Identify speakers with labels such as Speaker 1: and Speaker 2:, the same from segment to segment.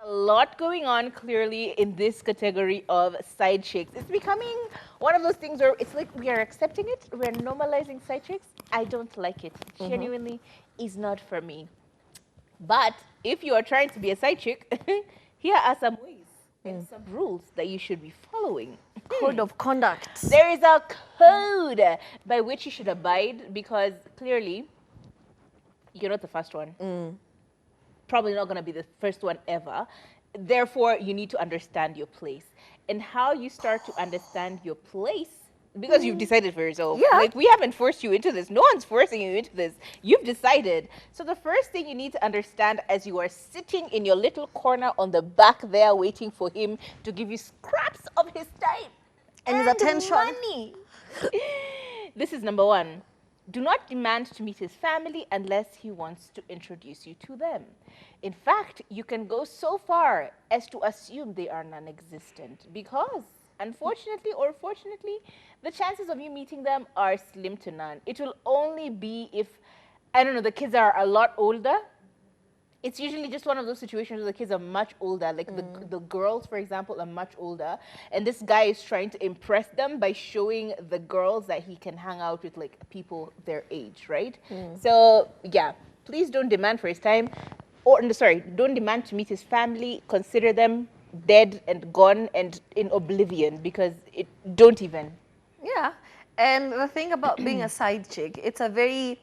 Speaker 1: A lot going on clearly in this category of side chicks. It's becoming one of those things where it's like we are accepting it, we're normalizing side chicks. I don't like it. Genuinely is not for me. But if you are trying to be a side chick, here are some ways and some rules that you should be following.
Speaker 2: Code of conduct.
Speaker 1: There is a code by which you should abide because clearly you're not the first one. Probably not going to be the first one ever. Therefore, you need to understand your place. And how you start to understand your place, because you've decided for yourself.
Speaker 2: Yeah.
Speaker 1: Like, we haven't forced you into this. No one's forcing you into this. You've decided. So the first thing you need to understand as you are sitting in your little corner on the back there waiting for him to give you scraps of his time
Speaker 2: And his attention.
Speaker 1: money. This is number one. Do not demand to meet his family unless he wants to introduce you to them. In fact, you can go so far as to assume they are non-existent because, unfortunately or fortunately, the chances of you meeting them are slim to none. It will only be if, I don't know, the kids are a lot older. It's usually just one of those situations where the kids are much older, like the girls, for example, are much older, and this guy is trying to impress them by showing the girls that he can hang out with like people their age, right? So yeah, please don't demand for his time, or no, sorry, don't demand to meet his family. Consider them dead and gone and in oblivion because don't even.
Speaker 2: Yeah. And the thing about being a side chick, it's a very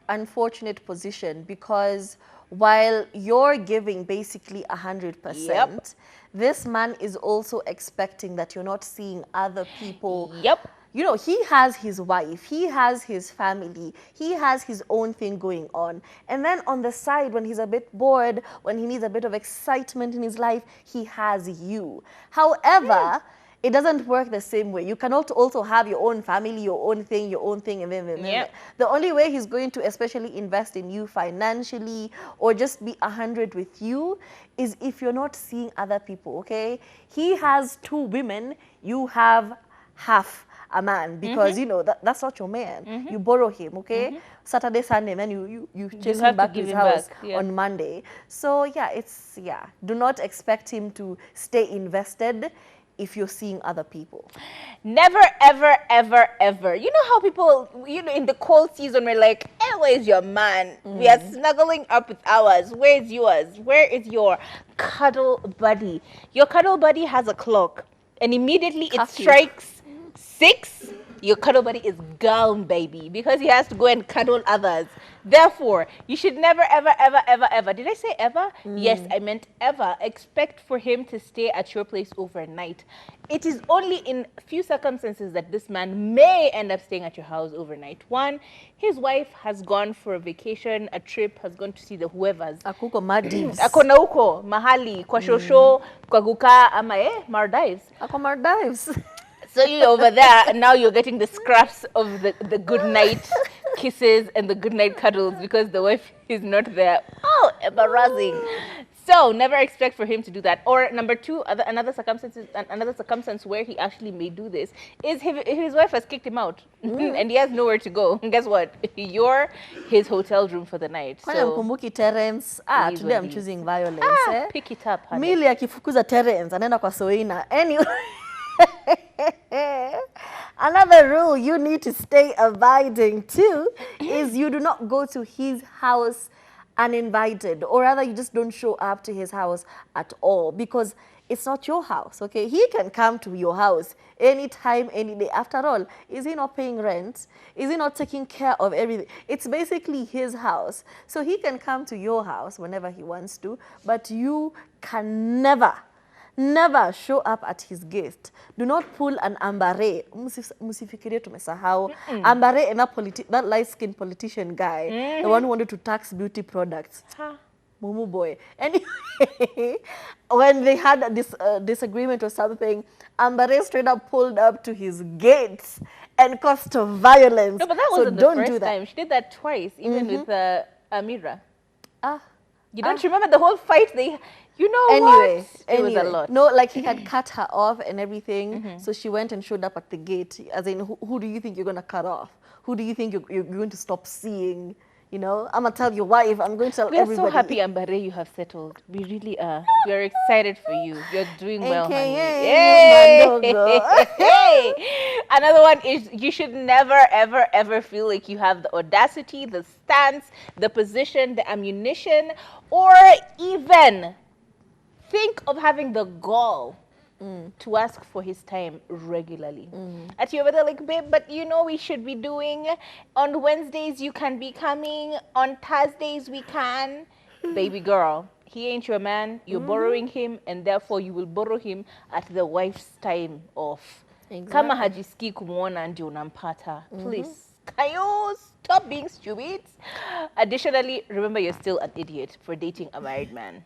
Speaker 2: unfortunate position because while you're giving basically 100%, this man is also expecting that you're not seeing other people.
Speaker 1: Yep.
Speaker 2: You know, he has his wife, he has his family, he has his own thing going on. And then on the side, when he's a bit bored, when he needs a bit of excitement in his life, he has you. However, it doesn't work the same way. You cannot also have your own family, your own thing, and then the only way he's going to especially invest in you financially or just be 100 with you is if you're not seeing other people, okay? He has 2 women, you have half a man because you know that's not your man. You borrow him, okay? Saturday, Sunday, and then you chase him back to his house on Monday. So yeah, do not expect him to stay invested if you're seeing other people.
Speaker 1: Never, ever, ever, ever. You know how people, you know, in the cold season, we're like, hey, where's your man? We are snuggling up with ours. Where's yours? Where is your cuddle buddy? Your cuddle buddy has a clock, and immediately it strikes 6. Your cuddle buddy is gone, baby, because he has to go and cuddle others. Therefore, you should never, ever, ever, ever, ever. Did I say ever? Yes, I meant ever. Expect for him to stay at your place overnight. It is only in few circumstances that this man may end up staying at your house overnight. One, his wife has gone for a vacation, a trip, has gone to see the whoever's.
Speaker 2: Akuko Maldives.
Speaker 1: Ako na uko, mahali, kwa shosho, kwa guka, ama Maldives.
Speaker 2: Ako Maldives.
Speaker 1: So you're over there, and now you're getting the scraps of the good night kisses and the good night cuddles because the wife is not there. Oh, embarrassing. So never expect for him to do that. Or number 2, another circumstance where he actually may do this is his wife has kicked him out and he has nowhere to go. And guess what? You're his hotel room for the night. So
Speaker 2: Mkumbuki Terence. Today I'm choosing violence.
Speaker 1: Pick it up, honey.
Speaker 2: Mili akifukuza Terence anaenda kwa Soina. Anyway. Another rule you need to stay abiding to is you do not go to his house uninvited, or rather you just don't show up to his house at all because it's not your house, okay? He can come to your house anytime, any day. After all, is he not paying rent? Is he not taking care of everything? It's basically his house. So he can come to your house whenever he wants to, but you can never show up at his gate. Do not pull an ambare. Musifikirie tumesahau. Ambare and that light-skinned politician guy, the one who wanted to tax beauty products. Mumu boy. Anyway, when they had this disagreement or something, Ambare straight up pulled up to his gates and caused violence.
Speaker 1: No, but that wasn't the first time. She did that twice, even with Amira. You don't remember the whole fight you know what? It was a lot.
Speaker 2: No, like he had cut her off and everything. So she went and showed up at the gate. As in, who do you think you're going to cut off? Who do you think you're going to stop seeing? You know, I'm gonna tell your wife. I'm going to tell
Speaker 1: We are so
Speaker 2: everybody.
Speaker 1: happy, Ambare, you have settled. We really are. We are excited for you. You're doing well, honey.
Speaker 2: AKA you mandogo.
Speaker 1: Yay! Another one is you should never, ever, ever feel like you have the audacity, the stance, the position, the ammunition, or even think of having the gall to ask for his time regularly. At you over there, like, babe, but you know we should be doing on Wednesdays you can be coming, on Thursdays we can. Baby girl, he ain't your man, you're borrowing him, and therefore you will borrow him at the wife's time off. Kama
Speaker 2: Exactly.
Speaker 1: hajisikii kumuona ndio unampata. Please, can you stop being stupid? Additionally, remember you're still an idiot for dating a married man.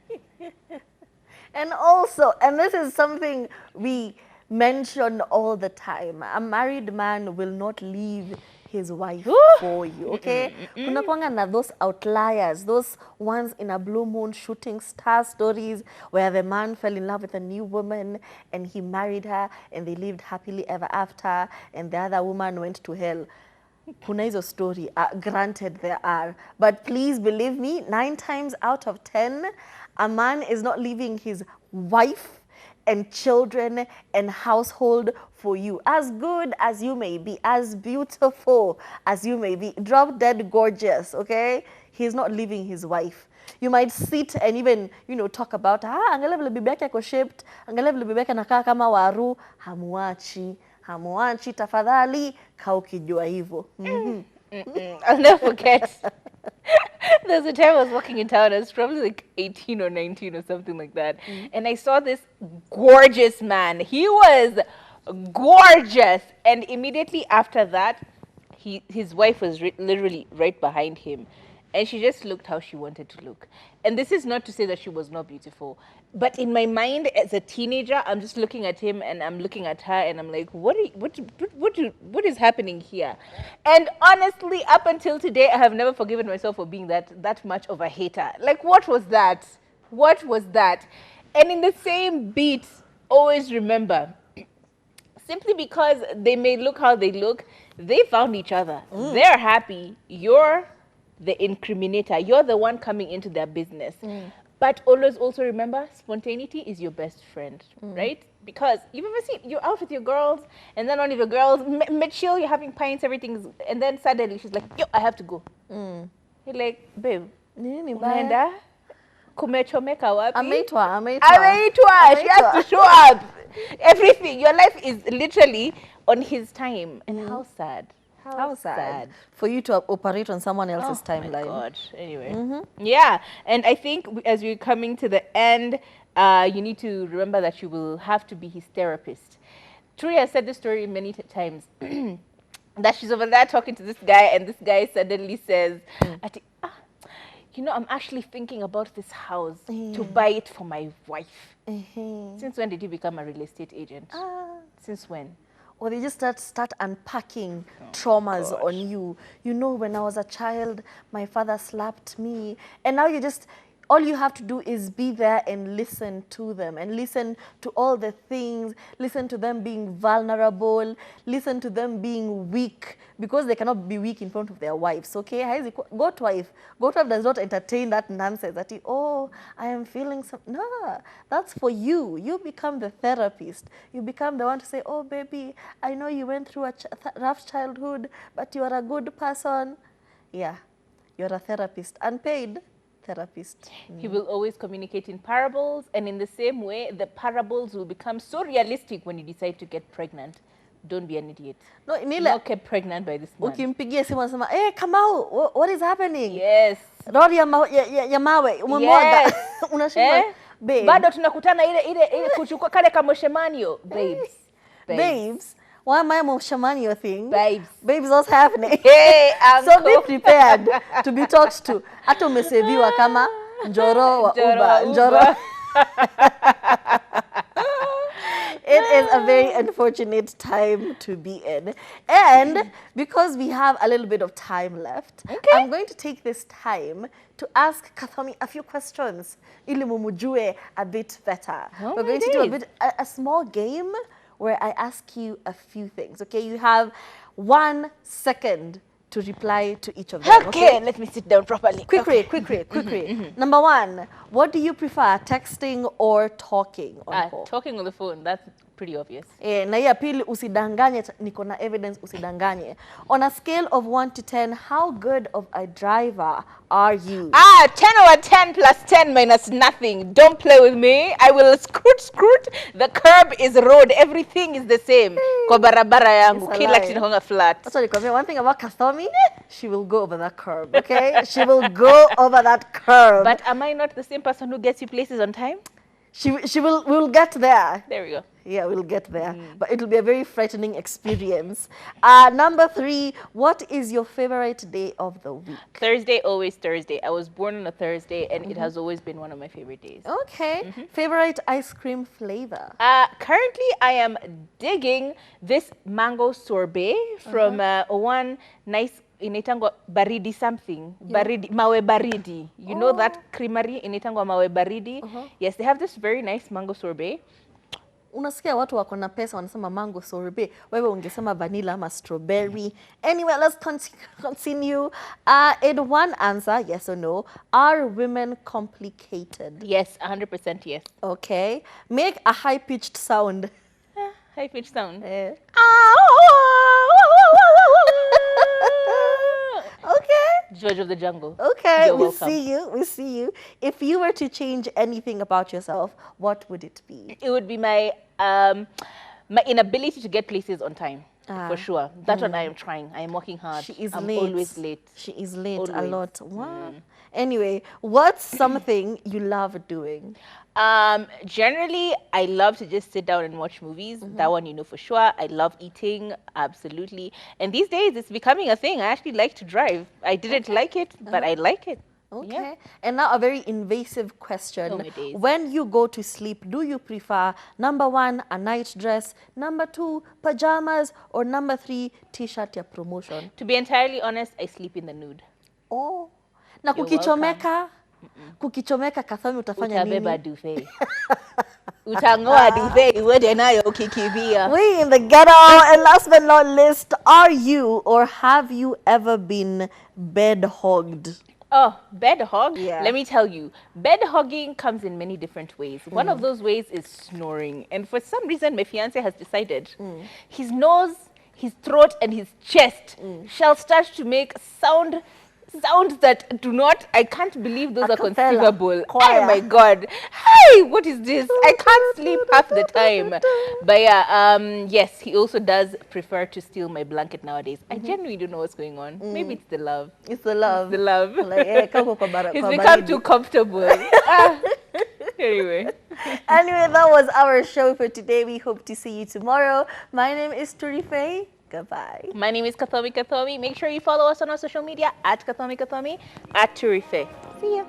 Speaker 2: And also, and this is something we mention all the time, a married man will not leave his wife for you, okay? Kuna kwanga na those outliers, those ones in a blue moon shooting star stories where the man fell in love with a new woman and he married her and they lived happily ever after and the other woman went to hell. Kuna hizo story, granted there are, but please believe me, 9 times out of 10, a man is not leaving his wife and children and household for you. As good as you may be, as beautiful as you may be, drop dead gorgeous, okay? He's not leaving his wife. You might sit and even, you know, talk about, angalia vile bibi yake ako shaped, angalia vile bibi yake anakaa kama waru, hamuachi. Hamuachi tafadhali, kaa ukijua hivyo.
Speaker 1: I'll never forget. There was a time I was walking in town. I was probably like 18 or 19 or something like that. And I saw this gorgeous man. He was gorgeous. And immediately after that, his wife was literally right behind him. And she just looked how she wanted to look. And this is not to say that she was not beautiful. But in my mind, as a teenager, I'm just looking at him and I'm looking at her and I'm like, what is happening here? And honestly, up until today, I have never forgiven myself for being that much of a hater. Like, what was that? What was that? And in the same beat, always remember, simply because they may look how they look, they found each other. They're happy. You're the incriminator. You're the one coming into their business. But always also remember, spontaneity is your best friend, right? Because you've ever seen, you're out with your girls, and then one of your girls, chill, you're having pints, everything's, and then suddenly she's like, yo, I have to go. You're like, babe,
Speaker 2: Nini baya?
Speaker 1: unaenda? Kumechomeka wapi?
Speaker 2: Ameitwa.
Speaker 1: She has to show up. Everything. Your life is literally on his time. And how sad.
Speaker 2: How sad for you to operate on someone else's
Speaker 1: Oh my
Speaker 2: timeline.
Speaker 1: God. Anyway. Yeah. And I think as we're coming to the end, you need to remember that you will have to be his therapist. Truly has said this story many times. That she's over there talking to this guy, and this guy suddenly says, you know, I'm actually thinking about this house to buy it for my wife. Since when did you become a real estate agent? Since when?
Speaker 2: Or they just start unpacking traumas on you. You know, when I was a child, my father slapped me. And now all you have to do is be there and listen to them and listen to all the things, listen to them being vulnerable, listen to them being weak, because they cannot be weak in front of their wives, okay? God wife does not entertain that nonsense that, oh, I am feeling some, no, that's for you. You become the therapist. You become the one to say, oh, baby, I know you went through a rough childhood, but you are a good person. Yeah, you're a therapist, unpaid therapist.
Speaker 1: He will always communicate in parables, and in the same way, the parables will become so realistic when you decide to get pregnant. Don't be an idiot.
Speaker 2: No,
Speaker 1: Not get pregnant by this man.
Speaker 2: Ukimpigia simu anasema, hey, Kamau, what is happening?
Speaker 1: Yes.
Speaker 2: Rodi ya mawe, umemwaga.
Speaker 1: Yes.
Speaker 2: Unashindwa, babe.
Speaker 1: Bado tunakutana ile kuchukua kale kamoshemanio.
Speaker 2: Babes, why am I Moshamanio thing?
Speaker 1: Babes,
Speaker 2: what's happening?
Speaker 1: Hey,
Speaker 2: so be prepared to be talked to. Hata umeseviwa kama njoro wa Uber. Njoro. It is a very unfortunate time to be in. And because we have a little bit of time left, I'm going to take this time to ask Kathomi a few questions. Ili mumujue a bit better. We're going to do a small game where I ask you a few things, okay? You have 1 second to reply to each of them.
Speaker 1: Okay, let me sit down properly.
Speaker 2: Quick
Speaker 1: Okay.
Speaker 2: rate, quick rate, quick rate. Number one, what do you prefer, texting or talking on call?
Speaker 1: Talking on the phone, that's pretty obvious.
Speaker 2: Na ya pili usidanganye, niko na evidence usidanganye. On a scale of 1 to 10, how good of a driver are you?
Speaker 1: 10 over 10 plus 10 minus nothing. Don't play with me. I will scoot. The curb is road. Everything is the same. Kwa barabara yangu.
Speaker 2: It's a
Speaker 1: Kila
Speaker 2: lie.
Speaker 1: kitu inakuanga flat.
Speaker 2: That's what you come here. One thing about Kathomi, she will go over that curb, okay? She will go over that curb.
Speaker 1: But am I not the same person who gets you places on time?
Speaker 2: We'll get there.
Speaker 1: There we go.
Speaker 2: Yeah, we'll get there. But it'll be a very frightening experience. Number 3, what is your favorite day of the week?
Speaker 1: Thursday, always Thursday. I was born on a Thursday and it has always been one of my favorite days.
Speaker 2: Okay. Favorite ice cream flavor?
Speaker 1: Currently, I am digging this mango sorbet from one nice inaitangwa baridi something. Baridi, mawe baridi. You know that creamery inaitangwa mawe baridi? Yes, they have this very nice mango sorbet.
Speaker 2: Unasikia watu wako na pesa wanasema mango sorbet, wewe ungesema vanilla ama strawberry. Anyway, let's continue. In one answer, yes or no, are women complicated?
Speaker 1: Yes, 100% yes.
Speaker 2: Okay. Make a high-pitched sound.
Speaker 1: High pitch sound.
Speaker 2: Okay.
Speaker 1: Judge of the jungle.
Speaker 2: Okay,
Speaker 1: You're
Speaker 2: we
Speaker 1: welcome.
Speaker 2: see you. We see you. If you were to change anything about yourself, what would it be?
Speaker 1: It would be my inability to get places on time. For sure. That's what I am trying. I am working hard.
Speaker 2: She is
Speaker 1: I'm
Speaker 2: late.
Speaker 1: always late.
Speaker 2: She is late a
Speaker 1: Always.
Speaker 2: lot. Wow. Anyway, what's something you love doing?
Speaker 1: Generally, I love to just sit down and watch movies. That one you know for sure. I love eating, absolutely. And these days, it's becoming a thing. I actually like to drive. I didn't like it, but I like it.
Speaker 2: Okay.
Speaker 1: Yeah.
Speaker 2: And now a very invasive question.
Speaker 1: Oh, my days.
Speaker 2: When you go to sleep, do you prefer number 1, a night dress, number 2, pajamas, or number 3, t-shirt ya promotion?
Speaker 1: To be entirely honest, I sleep in the nude.
Speaker 2: Oh. Na
Speaker 1: You're
Speaker 2: kukichomeka? Kukichomeka Kathomi utafanya
Speaker 1: Utabeba
Speaker 2: nini?
Speaker 1: duvet. Utangoa duvet uende nayo ukikimbia.
Speaker 2: We in the ghetto. And last but not least, are you or have you ever been bed hogged?
Speaker 1: Oh, bed hog?
Speaker 2: Yeah.
Speaker 1: Let me tell you, bed hogging comes in many different ways. One of those ways is snoring. And for some reason, my fiance has decided his nose, his throat, and his chest shall start to make sounds that do not, I can't believe those
Speaker 2: A
Speaker 1: are
Speaker 2: cappella.
Speaker 1: conceivable.
Speaker 2: Choir.
Speaker 1: Oh my God. Hey, what is this? I can't sleep half the time. But yeah, yes, he also does prefer to steal my blanket nowadays. I genuinely don't know what's going on. Maybe it's the love.
Speaker 2: It's the love.
Speaker 1: The love.
Speaker 2: Like, kako kwa
Speaker 1: He's
Speaker 2: kwa
Speaker 1: become
Speaker 2: baridi.
Speaker 1: too comfortable. Anyway.
Speaker 2: Anyway, that was our show for today. We hope to see you tomorrow. My name is Turife. Goodbye.
Speaker 1: My name is Kathomi Kathomi. Make sure you follow us on our social media at Kathomi Kathomi, at Turife. See ya.